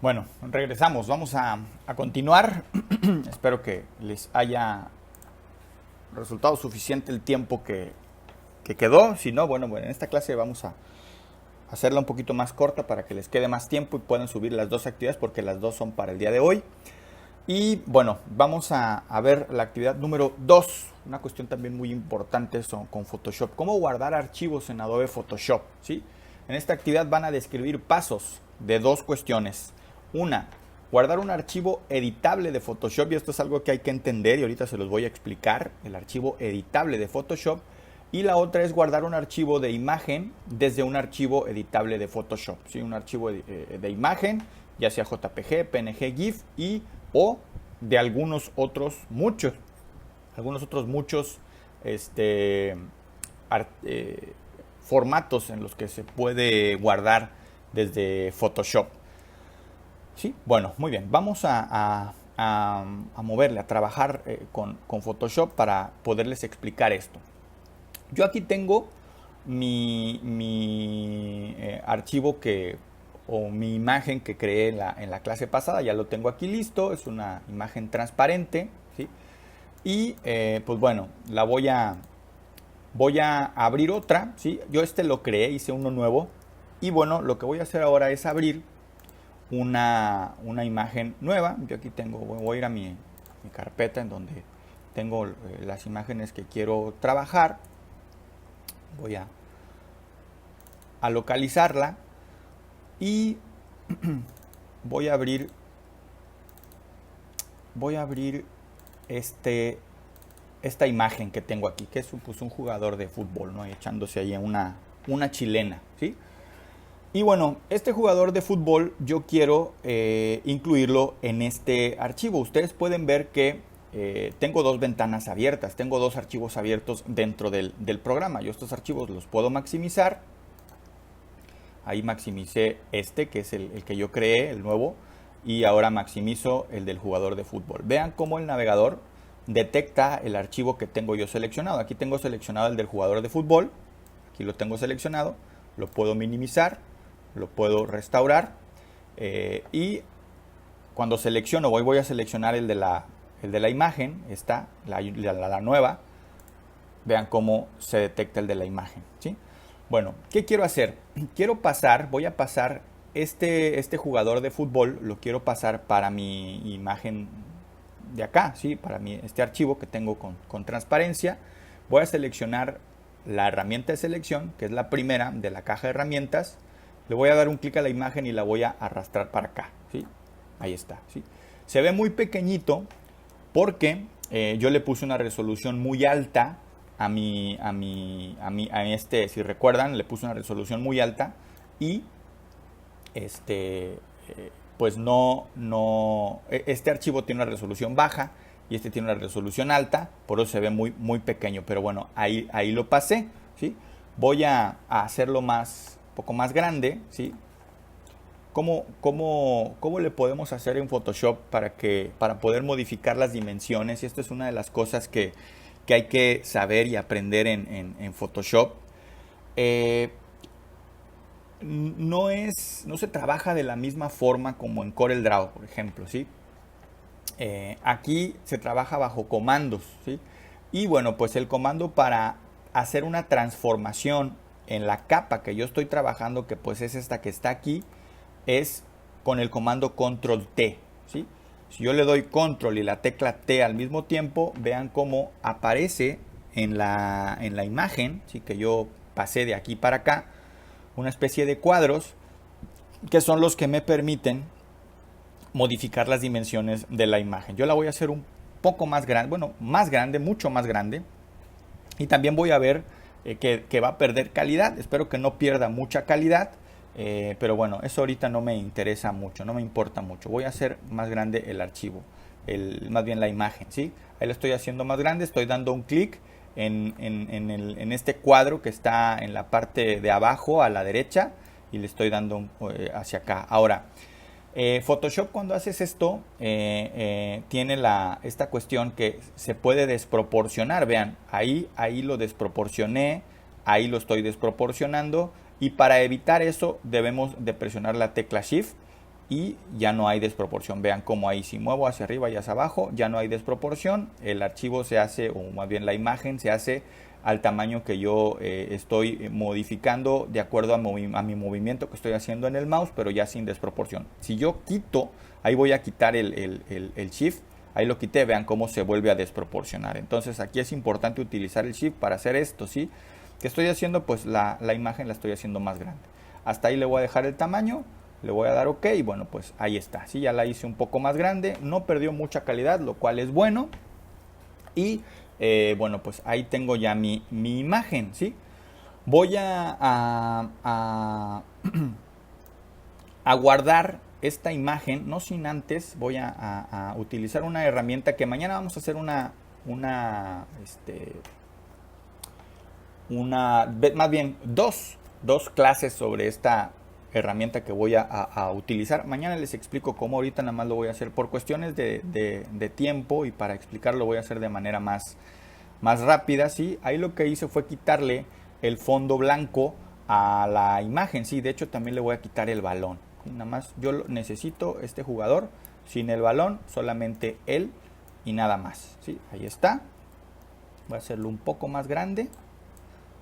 Bueno, regresamos, vamos a continuar. Espero que les haya resultado suficiente el tiempo que quedó. Si no, bueno, en esta clase vamos a hacerla un poquito más corta para que les quede más tiempo y puedan subir las dos actividades porque las dos son para el día de hoy. Y bueno, vamos a ver la actividad número 2, una cuestión también muy importante con Photoshop. ¿Cómo guardar archivos en Adobe Photoshop? ¿Sí? En esta actividad van a describir pasos de dos cuestiones. Una, guardar un archivo editable de Photoshop, y esto es algo que hay que entender y ahorita se los voy a explicar, el archivo editable de Photoshop. Y la otra es guardar un archivo de imagen desde un archivo editable de Photoshop. ¿Sí? Un archivo de imagen, ya sea JPG, PNG, GIF o de algunos otros muchos este, formatos en los que se puede guardar desde Photoshop. ¿Sí? Bueno, muy bien. Vamos a moverle, a trabajar con Photoshop para poderles explicar esto. Yo aquí tengo mi archivo o mi imagen que creé en la clase pasada. Ya lo tengo aquí listo. Es una imagen transparente. ¿Sí? Y pues bueno, voy a abrir otra. ¿Sí? Yo lo creé, hice uno nuevo. Y bueno, lo que voy a hacer ahora es abrir una imagen nueva. Yo aquí voy a ir a mi carpeta en donde tengo las imágenes que quiero trabajar. Voy a localizarla y voy a abrir esta imagen que tengo aquí, que es pues, un jugador de fútbol, ¿no? Echándose ahí una chilena, ¿sí? Y bueno, este jugador de fútbol yo quiero incluirlo en este archivo. Ustedes pueden ver que tengo dos ventanas abiertas, tengo dos archivos abiertos dentro del programa. Yo estos archivos los puedo maximizar. Ahí maximicé que es el que yo creé, el nuevo, y ahora maximizo el del jugador de fútbol. Vean cómo el navegador detecta el archivo que tengo yo seleccionado. Aquí tengo seleccionado el del jugador de fútbol, aquí lo tengo seleccionado, lo puedo minimizar, lo puedo restaurar y cuando selecciono, voy a seleccionar el de la imagen, la nueva. Vean cómo se detecta el de la imagen, ¿sí? Bueno, ¿qué quiero hacer? Voy a pasar este jugador de fútbol, lo quiero pasar para mi imagen de acá, ¿sí? Para este archivo que tengo con transparencia. Voy a seleccionar la herramienta de selección, que es la primera de la caja de herramientas. Le voy a dar un clic a la imagen y la voy a arrastrar para acá, ¿sí? Ahí está, ¿sí? Se ve muy pequeñito porque yo le puse una resolución muy alta si recuerdan, le puse una resolución muy alta y pues este archivo tiene una resolución baja y este tiene una resolución alta, por eso se ve muy, muy pequeño, pero bueno, ahí lo pasé, ¿sí? Voy a hacerlo un poco más grande, ¿sí? ¿Cómo le podemos hacer en Photoshop para poder modificar las dimensiones? Y esto es una de las cosas que hay que saber y aprender en Photoshop. No se trabaja de la misma forma como en CorelDRAW, por ejemplo, ¿sí? Aquí se trabaja bajo comandos, ¿sí? Y bueno, pues el comando para hacer una transformación en la capa que yo estoy trabajando, que pues es esta que está aquí, es con el comando Control T, ¿sí? Si yo le doy Control y la tecla T al mismo tiempo, vean cómo aparece en la imagen, ¿sí? Que yo pasé de aquí para acá, una especie de cuadros que son los que me permiten modificar las dimensiones de la imagen. Yo la voy a hacer un poco más grande, bueno, más grande, mucho más grande. Y también voy a ver que va a perder calidad. Espero que no pierda mucha calidad. Pero bueno, eso ahorita no me interesa mucho, no me importa mucho. Voy a hacer más grande el archivo, más bien la imagen, ¿sí? Ahí lo estoy haciendo más grande, estoy dando un clic en este cuadro que está en la parte de abajo a la derecha y le estoy dando hacia acá. Ahora, Photoshop cuando haces esto tiene esta cuestión que se puede desproporcionar. Vean, ahí lo desproporcioné, ahí lo estoy desproporcionando. Y para evitar eso debemos de presionar la tecla Shift y ya no hay desproporción. Vean cómo ahí si muevo hacia arriba y hacia abajo ya no hay desproporción. El archivo se hace, o más bien la imagen se hace al tamaño que yo estoy modificando de acuerdo a mi movimiento que estoy haciendo en el mouse, pero ya sin desproporción. Si yo quito, ahí voy a quitar el shift, ahí lo quité, vean cómo se vuelve a desproporcionar. Entonces aquí es importante utilizar el shift para hacer esto, ¿sí? ¿Qué estoy haciendo? Pues la imagen la estoy haciendo más grande. Hasta ahí le voy a dejar el tamaño, le voy a dar OK y bueno, pues ahí está. ¿Sí? Ya la hice un poco más grande, no perdió mucha calidad, lo cual es bueno. Y bueno, pues ahí tengo ya mi imagen, ¿sí? Voy a guardar esta imagen, no sin antes voy a utilizar una herramienta que mañana vamos a hacer más bien dos clases sobre esta herramienta que voy a utilizar. Mañana les explico cómo, ahorita nada más lo voy a hacer por cuestiones de tiempo y para explicarlo voy a hacer de manera más rápida, ¿sí? Ahí lo que hice fue quitarle el fondo blanco a la imagen, ¿sí? De hecho también le voy a quitar el balón. Nada más yo necesito este jugador sin el balón, solamente él y nada más, ¿sí? Ahí está. Voy a hacerlo un poco más grande.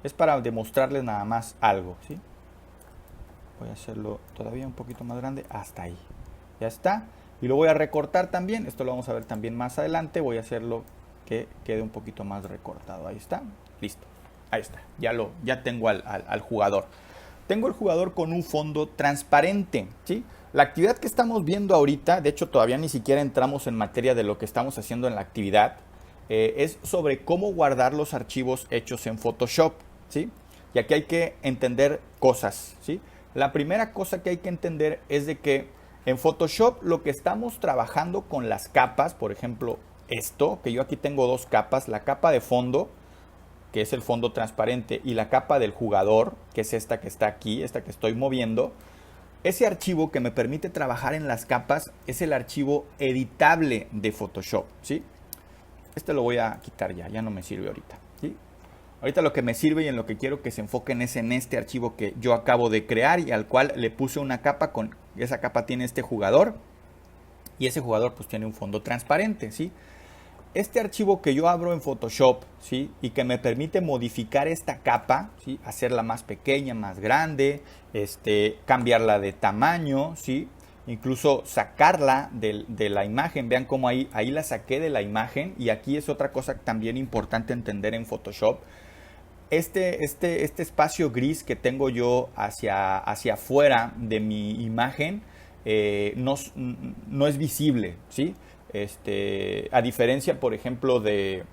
Es para demostrarles nada más algo, ¿sí? Voy a hacerlo todavía un poquito más grande, hasta ahí. Ya está. Y lo voy a recortar también. Esto lo vamos a ver también más adelante. Voy a hacerlo que quede un poquito más recortado. Ahí está. Listo. Ahí está. Ya tengo al jugador. Tengo el jugador con un fondo transparente, ¿sí? La actividad que estamos viendo ahorita, de hecho todavía ni siquiera entramos en materia de lo que estamos haciendo en la actividad, es sobre cómo guardar los archivos hechos en Photoshop, ¿sí? Y aquí hay que entender cosas, ¿sí? La primera cosa que hay que entender es de que en Photoshop lo que estamos trabajando con las capas, por ejemplo, esto, que yo aquí tengo dos capas, la capa de fondo, que es el fondo transparente, y la capa del jugador, que es esta que está aquí, esta que estoy moviendo. Ese archivo que me permite trabajar en las capas es el archivo editable de Photoshop, ¿sí? Este lo voy a quitar ya no me sirve ahorita, ¿sí? Ahorita lo que me sirve y en lo que quiero que se enfoquen es en este archivo que yo acabo de crear y al cual le puse una capa, esa capa tiene este jugador y ese jugador pues tiene un fondo transparente, ¿sí? Este archivo que yo abro en Photoshop, ¿sí? Y que me permite modificar esta capa, ¿sí? Hacerla más pequeña, más grande, cambiarla de tamaño, ¿sí? Incluso sacarla de la imagen. Vean cómo ahí la saqué de la imagen. Y aquí es otra cosa también importante entender en Photoshop. Este espacio gris que tengo yo hacia afuera de mi imagen no es visible, ¿sí? A diferencia, por ejemplo, de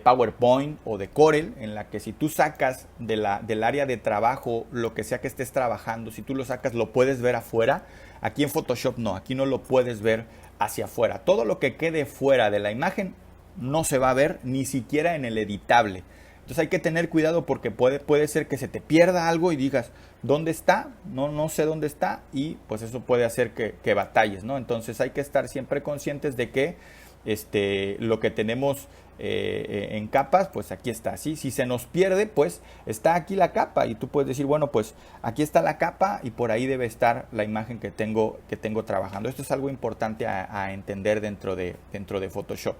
PowerPoint o de Corel, en la que si tú sacas del área de trabajo lo que sea que estés trabajando, si tú lo sacas lo puedes ver afuera. Aquí en Photoshop no, aquí no lo puedes ver hacia afuera. Todo lo que quede fuera de la imagen no se va a ver ni siquiera en el editable. Entonces hay que tener cuidado porque puede ser que se te pierda algo y digas, ¿dónde está? No sé dónde está y pues eso puede hacer que batalles, ¿no? Entonces hay que estar siempre conscientes de que lo que tenemos en capas, pues aquí está, ¿sí? Si se nos pierde, pues está aquí la capa y tú puedes decir, bueno, pues aquí está la capa y por ahí debe estar la imagen que tengo trabajando. Esto es algo importante a entender dentro de Photoshop.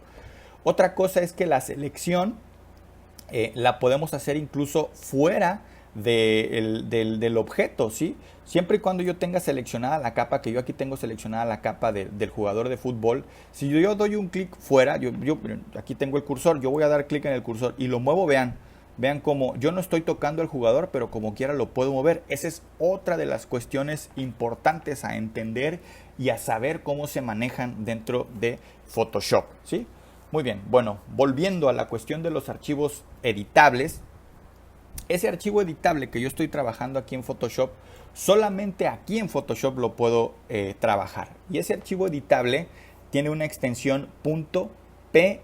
Otra cosa es que la selección la podemos hacer incluso fuera del objeto, ¿sí? Siempre y cuando yo tenga seleccionada la capa, que yo aquí tengo seleccionada la capa del jugador de fútbol, si yo doy un clic fuera, yo aquí tengo el cursor, yo voy a dar clic en el cursor y lo muevo, vean cómo yo no estoy tocando al jugador, pero como quiera lo puedo mover. Esa es otra de las cuestiones importantes a entender y a saber cómo se manejan dentro de Photoshop, ¿sí? Muy bien, bueno, volviendo a la cuestión de los archivos editables, ese archivo editable que yo estoy trabajando aquí en Photoshop, solamente aquí en Photoshop lo puedo trabajar. Y ese archivo editable tiene una extensión .psd,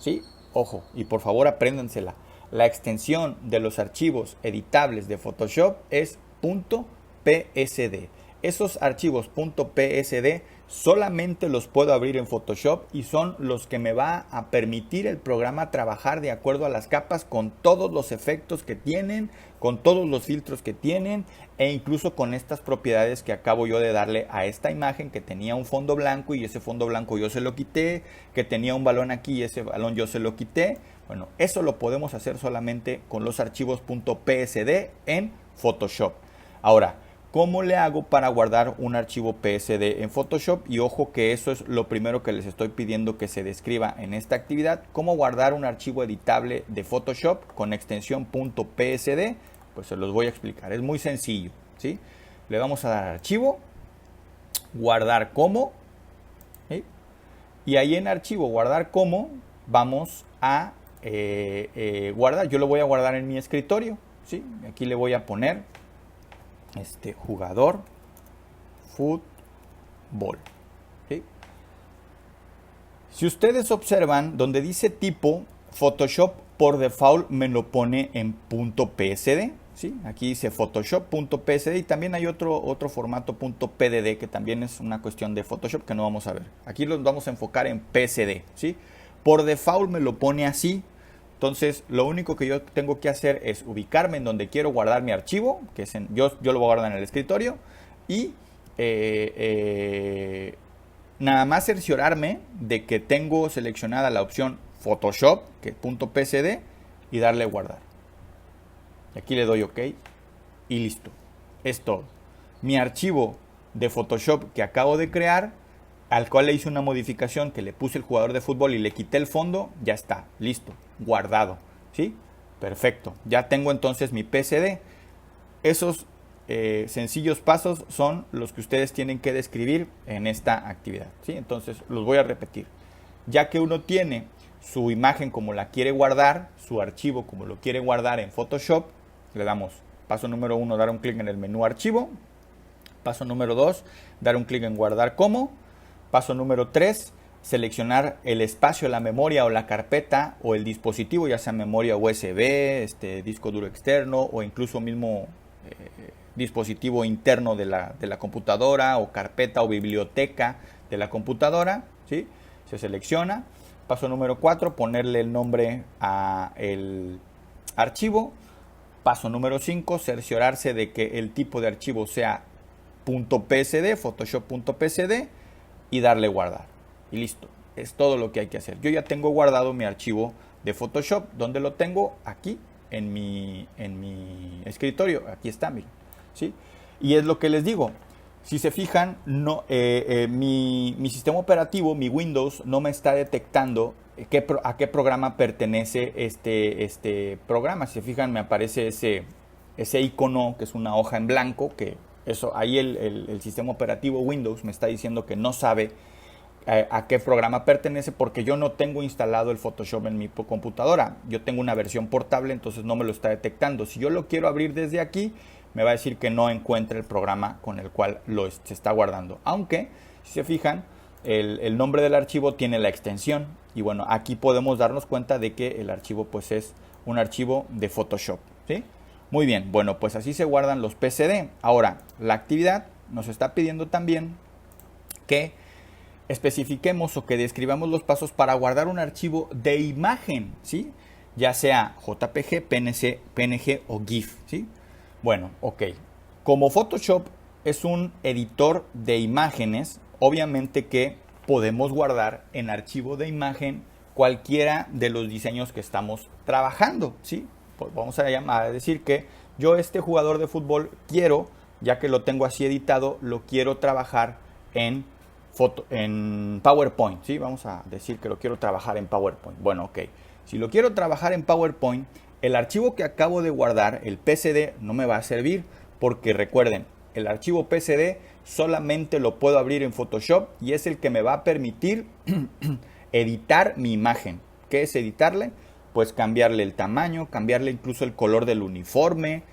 ¿sí? Ojo, y por favor apréndansela. La extensión de los archivos editables de Photoshop es .psd. Esos archivos .psd solamente los puedo abrir en Photoshop y son los que me va a permitir el programa trabajar de acuerdo a las capas con todos los efectos que tienen, con todos los filtros que tienen e incluso con estas propiedades que acabo yo de darle a esta imagen que tenía un fondo blanco y ese fondo blanco yo se lo quité, que tenía un balón aquí y ese balón yo se lo quité. Bueno, eso lo podemos hacer solamente con los archivos .psd en Photoshop. Ahora, ¿cómo le hago para guardar un archivo PSD en Photoshop? Y ojo que eso es lo primero que les estoy pidiendo que se describa en esta actividad. ¿Cómo guardar un archivo editable de Photoshop con extensión .psd? Pues se los voy a explicar. Es muy sencillo, ¿sí? Le vamos a dar archivo, guardar como, ¿sí? Y ahí en archivo, guardar como, vamos a guardar. Yo lo voy a guardar en mi escritorio, ¿sí? Aquí le voy a poner jugador fútbol. ¿Sí? Si ustedes observan donde dice tipo, Photoshop por default me lo pone en .psd. ¿Sí? Aquí dice Photoshop.psd y también hay otro formato .pdd que también es una cuestión de Photoshop que no vamos a ver. Aquí los vamos a enfocar en PSD. ¿Sí? Por default me lo pone así. Entonces, lo único que yo tengo que hacer es ubicarme en donde quiero guardar mi archivo, que es yo lo voy a guardar en el escritorio, y nada más cerciorarme de que tengo seleccionada la opción Photoshop, que es .psd, y darle guardar. Y aquí le doy OK y listo. Es todo. Mi archivo de Photoshop que acabo de crear, al cual le hice una modificación que le puse el jugador de fútbol y le quité el fondo, ya está, listo, guardado, ¿sí? Perfecto, ya tengo entonces mi PSD. Esos sencillos pasos son los que ustedes tienen que describir en esta actividad, ¿sí? Entonces los voy a repetir. Ya que uno tiene su imagen como la quiere guardar, su archivo como lo quiere guardar en Photoshop, le damos paso número 1, dar un clic en el menú archivo. Paso número 2, dar un clic en guardar como. Paso número 3, seleccionar el espacio, la memoria o la carpeta o el dispositivo, ya sea memoria USB, disco duro externo o incluso mismo dispositivo interno de la computadora o carpeta o biblioteca de la computadora, ¿sí? Se selecciona. Paso número 4, ponerle el nombre al archivo. Paso número 5, cerciorarse de que el tipo de archivo sea .psd, Photoshop.psd, y darle guardar. Y listo. Es todo lo que hay que hacer. Yo ya tengo guardado mi archivo de Photoshop. ¿Dónde lo tengo? Aquí, en mi escritorio. Aquí está, miren. ¿Sí? Y es lo que les digo. Si se fijan, no, mi sistema operativo, mi Windows, no me está detectando a qué programa pertenece este programa. Si se fijan, me aparece ese icono que es una hoja en blanco, que eso, ahí el sistema operativo Windows me está diciendo que no sabe a qué programa pertenece porque yo no tengo instalado el Photoshop en mi computadora. Yo tengo una versión portable, entonces no me lo está detectando. Si yo lo quiero abrir desde aquí, me va a decir que no encuentra el programa con el cual se está guardando. Aunque, si se fijan, el nombre del archivo tiene la extensión. Y bueno, aquí podemos darnos cuenta de que el archivo pues es un archivo de Photoshop, ¿sí? Muy bien, bueno, pues así se guardan los PSD. Ahora, la actividad nos está pidiendo también que especifiquemos o que describamos los pasos para guardar un archivo de imagen, ¿sí? Ya sea JPG, PNG o GIF, ¿sí? Bueno, ok. Como Photoshop es un editor de imágenes, obviamente que podemos guardar en archivo de imagen cualquiera de los diseños que estamos trabajando, ¿sí? Pues vamos a decir que yo este jugador de fútbol quiero, ya que lo tengo así editado, lo quiero trabajar en PowerPoint, ¿sí? Vamos a decir que lo quiero trabajar en PowerPoint. Bueno, ok. Si lo quiero trabajar en PowerPoint, el archivo que acabo de guardar, el PSD, no me va a servir porque recuerden, el archivo PSD solamente lo puedo abrir en Photoshop y es el que me va a permitir editar mi imagen. ¿Qué es editarle? Pues cambiarle el tamaño, cambiarle incluso el color del uniforme,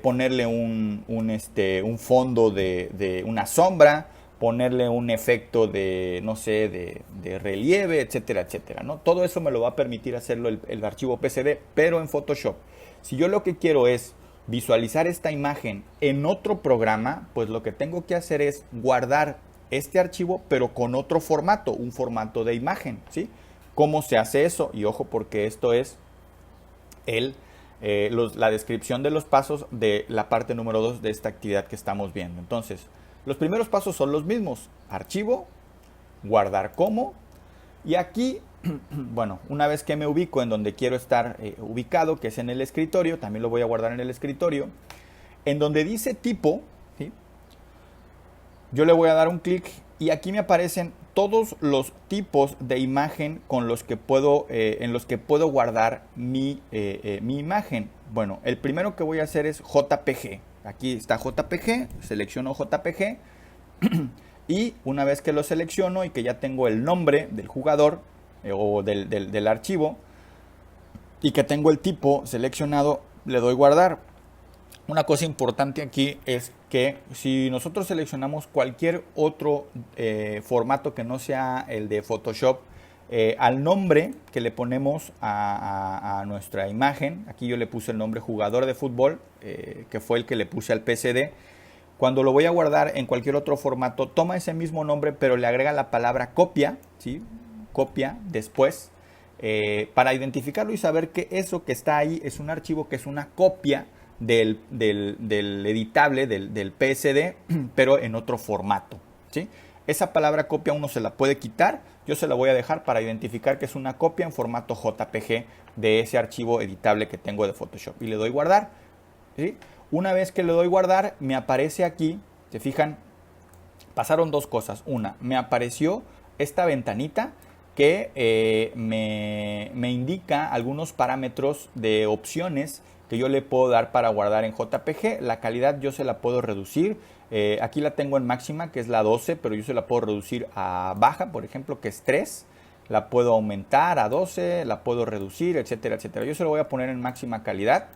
ponerle un fondo de una sombra, ponerle un efecto de, no sé, de relieve, etcétera, etcétera, ¿no? Todo eso me lo va a permitir hacerlo el archivo PSD, pero en Photoshop. Si yo lo que quiero es visualizar esta imagen en otro programa, pues lo que tengo que hacer es guardar este archivo, pero con otro formato, un formato de imagen, ¿sí? ¿Cómo se hace eso? Y ojo, porque esto es la descripción de los pasos de la parte número 2 de esta actividad que estamos viendo. Entonces, los primeros pasos son los mismos. Archivo, guardar como, y aquí, bueno, una vez que me ubico en donde quiero estar ubicado, que es en el escritorio, también lo voy a guardar en el escritorio, en donde dice tipo, ¿sí? Yo le voy a dar un clic y aquí me aparecen todos los tipos de imagen con los que en los que puedo guardar mi imagen. Bueno, el primero que voy a hacer es JPG. Aquí está JPG, selecciono JPG y una vez que lo selecciono y que ya tengo el nombre del jugador o del archivo y que tengo el tipo seleccionado, le doy guardar. Una cosa importante aquí es que si nosotros seleccionamos cualquier otro formato que no sea el de Photoshop, al nombre que le ponemos a nuestra imagen, aquí yo le puse el nombre jugador de fútbol, que fue el que le puse al PSD, cuando lo voy a guardar en cualquier otro formato, toma ese mismo nombre, pero le agrega la palabra copia, ¿sí? Copia después, para identificarlo y saber que eso que está ahí es un archivo que es una copia del editable, del PSD, pero en otro formato, ¿sí? Esa palabra copia uno se la puede quitar, yo se la voy a dejar para identificar que es una copia en formato JPG de ese archivo editable que tengo de Photoshop. Y le doy guardar, ¿sí? Una vez que le doy guardar, me aparece aquí, ¿se fijan? Pasaron dos cosas. Una, me apareció esta ventanita que me indica algunos parámetros de opciones que yo le puedo dar para guardar en JPG. La calidad yo se la puedo reducir. Aquí la tengo en máxima, que es la 12, pero yo se la puedo reducir a baja, por ejemplo, que es 3. La puedo aumentar a 12, la puedo reducir, etcétera, etcétera. Yo se lo voy a poner en máxima calidad.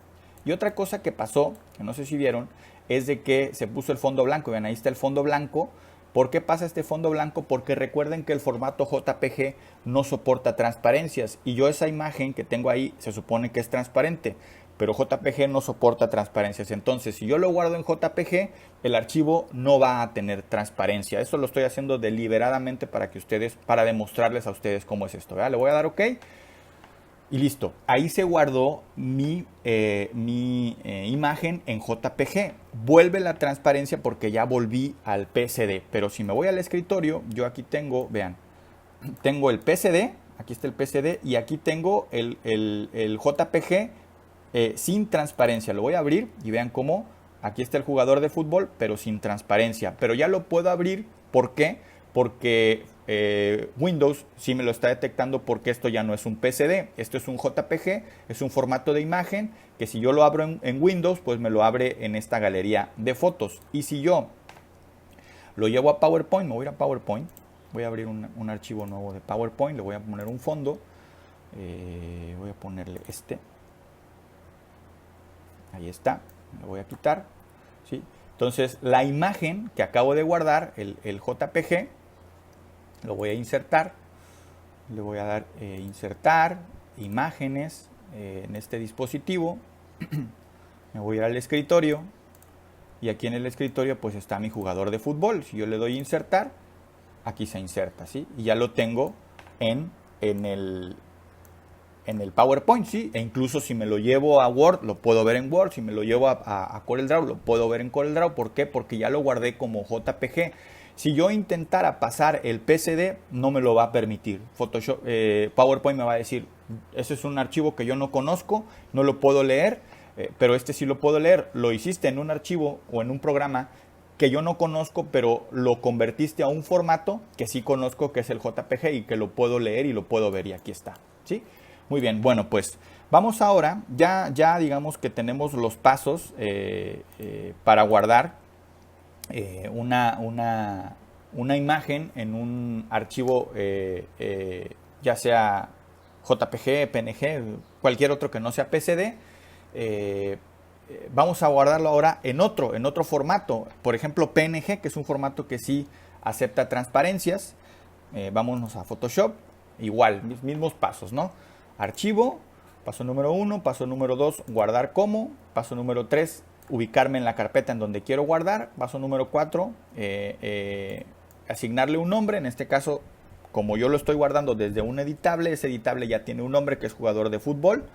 Y otra cosa que pasó, que no sé si vieron, es de que se puso el fondo blanco. Vean, ahí está el fondo blanco. ¿Por qué pasa este fondo blanco? Porque recuerden que el formato JPG no soporta transparencias. Y yo esa imagen que tengo ahí se supone que es transparente, pero JPG no soporta transparencias. Entonces, si yo lo guardo en JPG, el archivo no va a tener transparencia. Eso lo estoy haciendo deliberadamente para demostrarles a ustedes cómo es esto, ¿verdad? Le voy a dar OK. Y listo, ahí se guardó mi imagen en JPG. Vuelve la transparencia porque ya volví al PSD. Pero si me voy al escritorio, yo aquí tengo, vean, tengo el PSD, aquí está el PSD y aquí tengo el JPG sin transparencia. Lo voy a abrir y vean cómo aquí está el jugador de fútbol, pero sin transparencia. Pero ya lo puedo abrir, ¿por qué? Porque Windows sí me lo está detectando porque esto ya no es un PSD, esto es un JPG, es un formato de imagen que si yo lo abro en Windows, pues me lo abre en esta galería de fotos. Y si yo lo llevo a PowerPoint, me voy a ir a PowerPoint, voy a abrir un archivo nuevo de PowerPoint, le voy a poner un fondo, voy a ponerle este, ahí está, lo voy a quitar, ¿sí? Entonces la imagen que acabo de guardar, el JPG, lo voy a insertar, le voy a dar insertar imágenes en este dispositivo, me voy a ir al escritorio y aquí en el escritorio pues está mi jugador de fútbol. Si yo le doy insertar, aquí se inserta, ¿sí? Y ya lo tengo en el PowerPoint, ¿sí? E incluso si me lo llevo a Word, lo puedo ver en Word. Si me lo llevo a CorelDRAW, lo puedo ver en CorelDRAW. ¿Por qué? Porque ya lo guardé como JPG. Si yo intentara pasar el PSD, no me lo va a permitir. PowerPoint me va a decir, ese es un archivo que yo no conozco, no lo puedo leer, pero este sí lo puedo leer. Lo hiciste en un archivo o en un programa que yo no conozco, pero lo convertiste a un formato que sí conozco, que es el JPG y que lo puedo leer y lo puedo ver. Y aquí está, ¿sí? Muy bien, bueno, pues vamos ahora, ya digamos que tenemos los pasos para guardar una imagen en un archivo, ya sea JPG, PNG, cualquier otro que no sea PSD. Vamos a guardarlo ahora en otro formato, por ejemplo PNG, que es un formato que sí acepta transparencias. Vámonos a Photoshop, igual, mismos pasos, ¿no? Archivo, paso número 1, paso número 2, guardar como, paso número 3, ubicarme en la carpeta en donde quiero guardar, paso número 4, asignarle un nombre. En este caso, como yo lo estoy guardando desde un editable, ese editable ya tiene un nombre que es jugador de fútbol.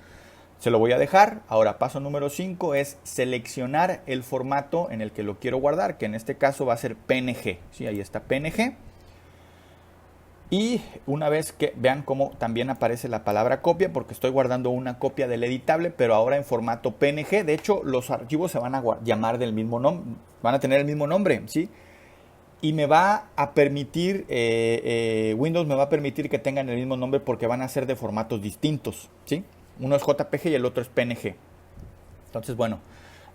Se lo voy a dejar. Ahora, paso número 5 es seleccionar el formato en el que lo quiero guardar, que en este caso va a ser PNG. ¿Sí? Ahí está PNG. Y una vez que vean cómo también aparece la palabra copia, porque estoy guardando una copia del editable, pero ahora en formato PNG. De hecho, los archivos se van a llamar del mismo nombre, van a tener el mismo nombre, ¿sí? Y me va a permitir, Windows me va a permitir que tengan el mismo nombre porque van a ser de formatos distintos, ¿sí? Uno es JPG y el otro es PNG. Entonces, bueno,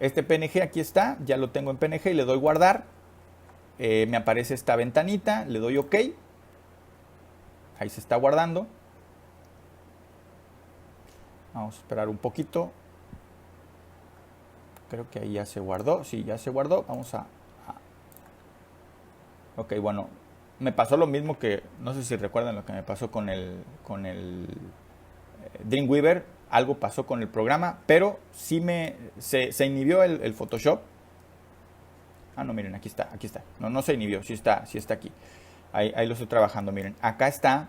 este PNG aquí está, ya lo tengo en PNG y le doy guardar. Me aparece esta ventanita, le doy OK. Ahí se está guardando. Vamos a esperar un poquito. Creo que ahí ya se guardó. Sí, ya se guardó. Vamos a... Ok, bueno. Me pasó lo mismo que... No sé si recuerdan lo que me pasó con el Dreamweaver. Algo pasó con el programa. Pero sí se inhibió el Photoshop. Ah, no, miren, aquí está. Aquí está. No se inhibió. Sí está aquí. Ahí lo estoy trabajando, miren. Acá está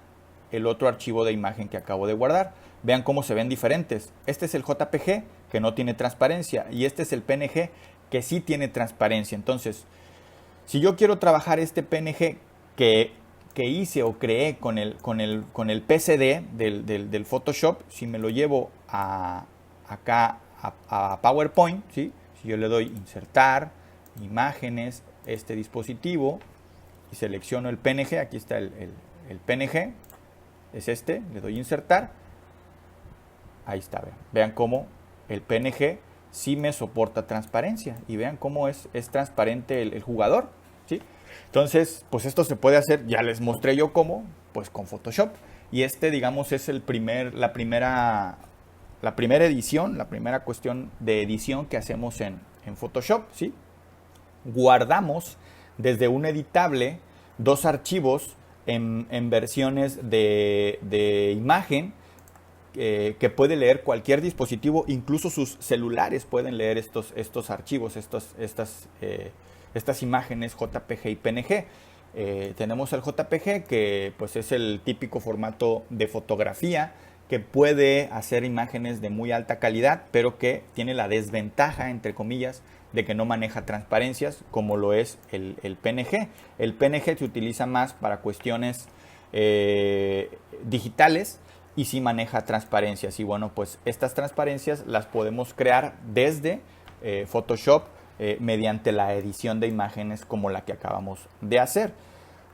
el otro archivo de imagen que acabo de guardar. Vean cómo se ven diferentes. Este es el JPG que no tiene transparencia y este es el PNG que sí tiene transparencia. Entonces, si yo quiero trabajar este PNG que hice o creé con el PSD del Photoshop, si me lo llevo acá a PowerPoint, ¿sí? Si yo le doy insertar, imágenes, este dispositivo, y selecciono el PNG, aquí está el PNG, es este, le doy insertar, ahí está, vean cómo el PNG sí me soporta transparencia, y vean cómo es transparente el jugador, ¿sí? Entonces, pues esto se puede hacer, ya les mostré yo cómo, pues con Photoshop, y digamos, es la primera edición, la primera cuestión de edición que hacemos en Photoshop, ¿sí? Guardamos desde un editable 2 archivos en versiones de imagen que puede leer cualquier dispositivo, incluso sus celulares pueden leer estos archivos, estas imágenes JPG y PNG. Tenemos el JPG, que pues es el típico formato de fotografía que puede hacer imágenes de muy alta calidad, pero que tiene la desventaja, entre comillas, de que no maneja transparencias como lo es el PNG. El PNG se utiliza más para cuestiones digitales y sí maneja transparencias. Y bueno, pues estas transparencias las podemos crear desde Photoshop mediante la edición de imágenes como la que acabamos de hacer.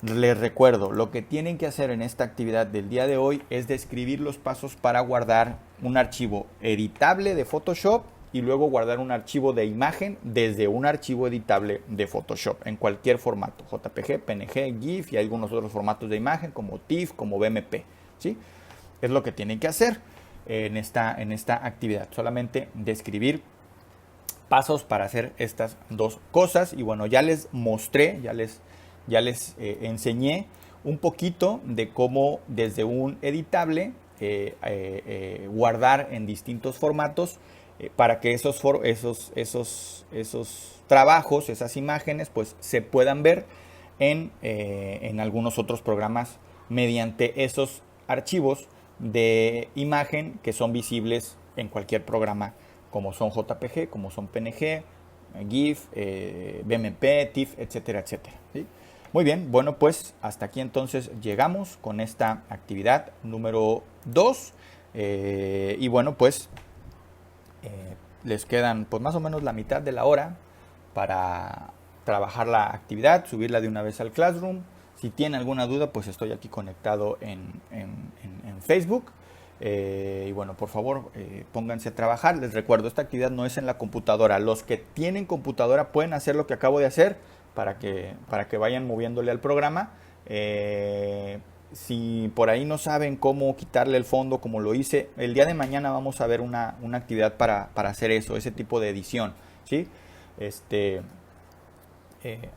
Les recuerdo, lo que tienen que hacer en esta actividad del día de hoy es describir los pasos para guardar un archivo editable de Photoshop y luego guardar un archivo de imagen desde un archivo editable de Photoshop en cualquier formato, JPG, PNG, GIF y algunos otros formatos de imagen como TIFF, como BMP, ¿sí? Es lo que tienen que hacer en esta actividad, solamente describir pasos para hacer estas dos cosas. Y bueno, ya les mostré, ya les enseñé un poquito de cómo desde un editable guardar en distintos formatos para que esos trabajos, esas imágenes, pues se puedan ver en algunos otros programas mediante esos archivos de imagen que son visibles en cualquier programa, como son JPG, como son PNG, GIF, BMP, TIFF, etcétera, etcétera, ¿sí? Muy bien, bueno, pues hasta aquí entonces llegamos con esta actividad número 2. Y bueno, pues les quedan pues más o menos la mitad de la hora para trabajar la actividad, subirla de una vez al Classroom. Si tienen alguna duda, pues estoy aquí conectado en Facebook. Y bueno, por favor, pónganse a trabajar. Les recuerdo, esta actividad no es en la computadora. Los que tienen computadora pueden hacer lo que acabo de hacer para que vayan moviéndole al programa. Si por ahí no saben cómo quitarle el fondo como lo hice, el día de mañana vamos a ver una actividad para hacer eso, ese tipo de edición, ¿sí?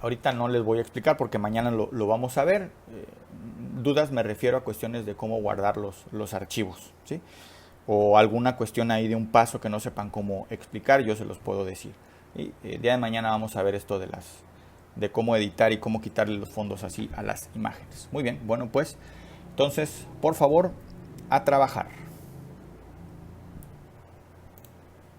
Ahorita no les voy a explicar porque mañana lo vamos a ver. Dudas me refiero a cuestiones de cómo guardar los archivos, ¿sí? O alguna cuestión ahí de un paso que no sepan cómo explicar, yo se los puedo decir. Y el día de mañana vamos a ver esto de de cómo editar y cómo quitarle los fondos así a las imágenes. Muy bien, bueno pues, entonces, por favor, a trabajar.